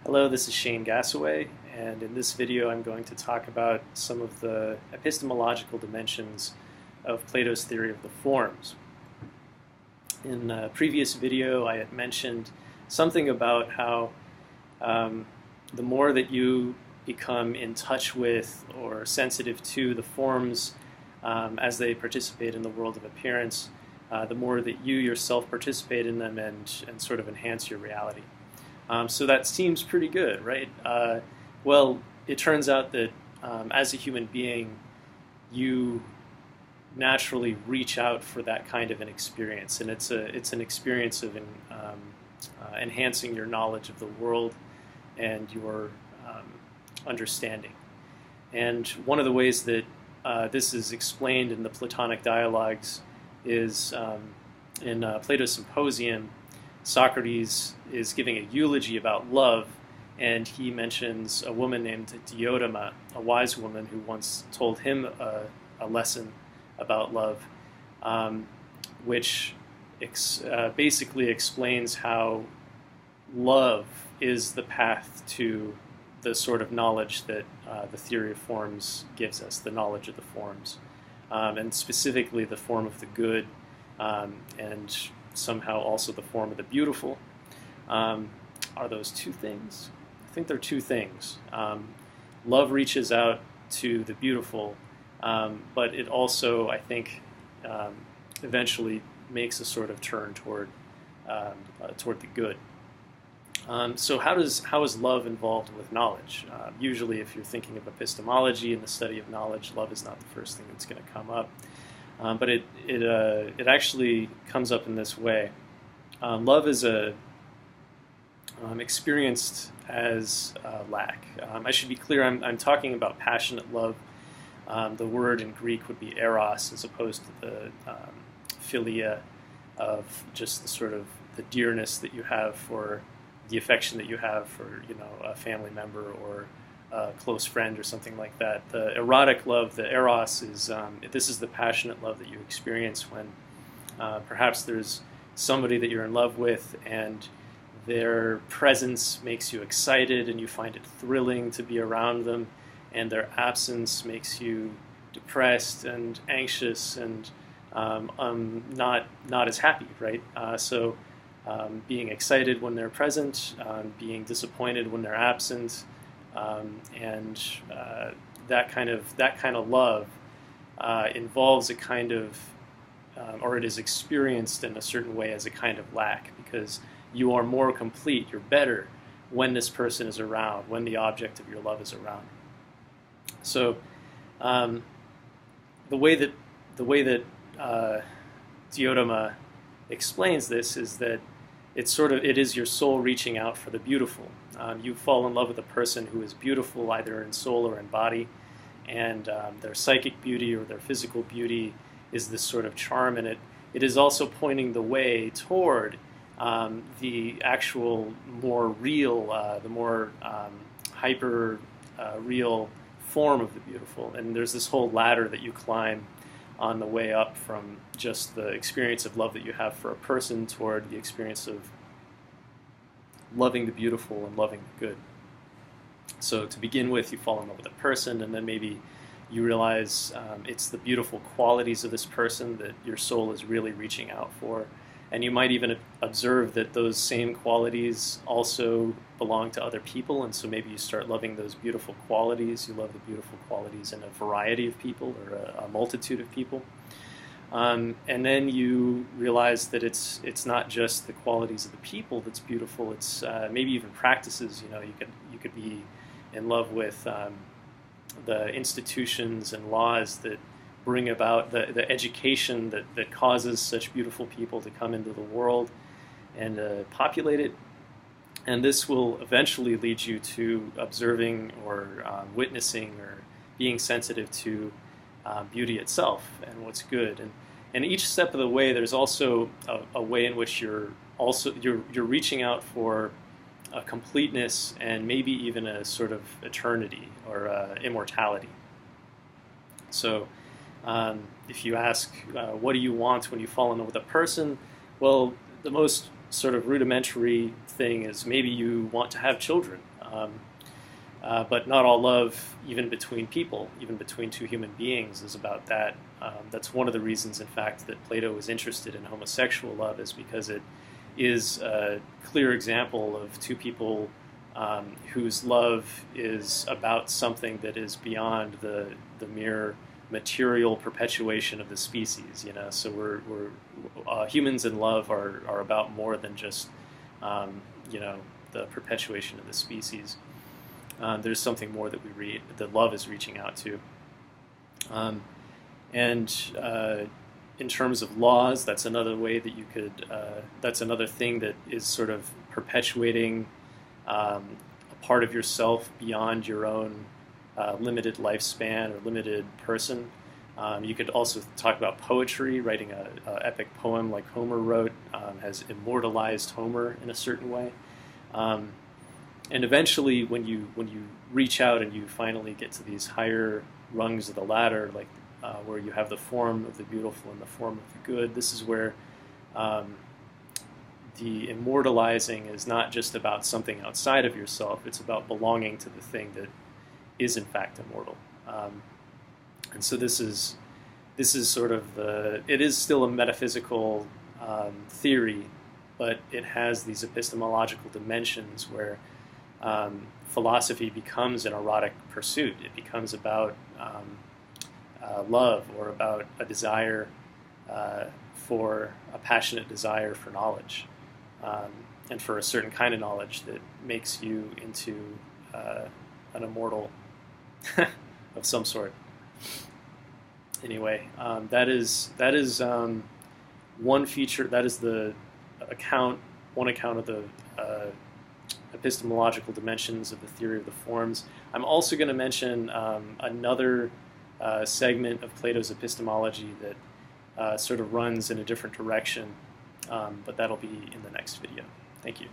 Hello, this is Shane Gassaway, and in this video I'm going to talk about some of the epistemological dimensions of Plato's theory of the forms. In a previous video I had mentioned something about how the more that you become in touch with or sensitive to the forms as they participate in the world of appearance, the more that you yourself participate in them and sort of enhance your reality. So that seems pretty good, right? Well, it turns out that as a human being, you naturally reach out for that kind of an experience, and it's an experience of enhancing your knowledge of the world and your understanding. And one of the ways that this is explained in the Platonic dialogues is in Plato's Symposium. Socrates is giving a eulogy about love, and he mentions a woman named Diodama, a wise woman who once told him a lesson about love, which basically explains how love is the path to the sort of knowledge that the theory of forms gives us, the knowledge of the forms, and specifically the form of the good, and somehow also the form of the beautiful. Are those two things? I think they're two things. Love reaches out to the beautiful, but it also, I think, eventually makes a sort of turn toward the good. So how is love involved with knowledge? Usually if you're thinking of epistemology and the study of knowledge, love is not the first thing that's going to come up. But it actually comes up in this way. Love is experienced as lack. I should be clear, I'm talking about passionate love. The word in Greek would be eros, as opposed to the philia of just the sort of the dearness that you have for the affection that you have for, a family member or a close friend or something like that. The erotic love, the eros, this is the passionate love that you experience when perhaps there's somebody that you're in love with and their presence makes you excited and you find it thrilling to be around them, and their absence makes you depressed and anxious and not as happy, right? So being excited when they're present, being disappointed when they're absent, and that kind of love involves a kind of, or it is experienced in a certain way as a kind of lack, because you are more complete, you're better when this person is around, when the object of your love is around. So the way that Diodama explains this is that it is your soul reaching out for the beautiful. You fall in love with a person who is beautiful either in soul or in body, and their psychic beauty or their physical beauty is this sort of charm, and it is also pointing the way toward the actual more real, the more hyper real form of the beautiful. And there's this whole ladder that you climb on the way up from just the experience of love that you have for a person toward the experience of loving the beautiful and loving the good. So to begin with, you fall in love with a person, and then maybe you realize it's the beautiful qualities of this person that your soul is really reaching out for. And you might even observe that those same qualities also belong to other people, and so maybe you start loving those beautiful qualities. You love the beautiful qualities in a variety of people or a multitude of people. And then you realize that it's not just the qualities of the people that's beautiful. It's maybe even practices. You could be in love with the institutions and laws that bring about the education that causes such beautiful people to come into the world and populate it. And this will eventually lead you to observing or witnessing or being sensitive to beauty itself and what's good. And each step of the way, there's also a way in which you're reaching out for a completeness and maybe even a sort of eternity or immortality. So if you ask, what do you want when you fall in love with a person? Well, the most sort of rudimentary thing is maybe you want to have children. But not all love, even between people, even between two human beings, is about that. That's one of the reasons, in fact, that Plato was interested in homosexual love, is because it is a clear example of two people whose love is about something that is beyond the mere material perpetuation of the species. You know, so humans in love are about more than just you know, the perpetuation of the species. There's something more that love is reaching out to. In terms of laws, that's another way that you could, that's another thing that is sort of perpetuating a part of yourself beyond your own limited lifespan or limited person. You could also talk about poetry. Writing an epic poem like Homer wrote has immortalized Homer in a certain way. And eventually, when you reach out and you finally get to these higher rungs of the ladder, like where you have the form of the beautiful and the form of the good, this is where the immortalizing is not just about something outside of yourself. It's about belonging to the thing that is in fact immortal. And so this is sort of it is still a metaphysical theory, but it has these epistemological dimensions where philosophy becomes an erotic pursuit. It becomes about love, or about a desire for a passionate desire for knowledge, and for a certain kind of knowledge that makes you into an immortal of some sort. Anyway, that is one feature. That is one account of the epistemological dimensions of the theory of the forms. I'm also going to mention another segment of Plato's epistemology that sort of runs in a different direction, but that'll be in the next video. Thank you.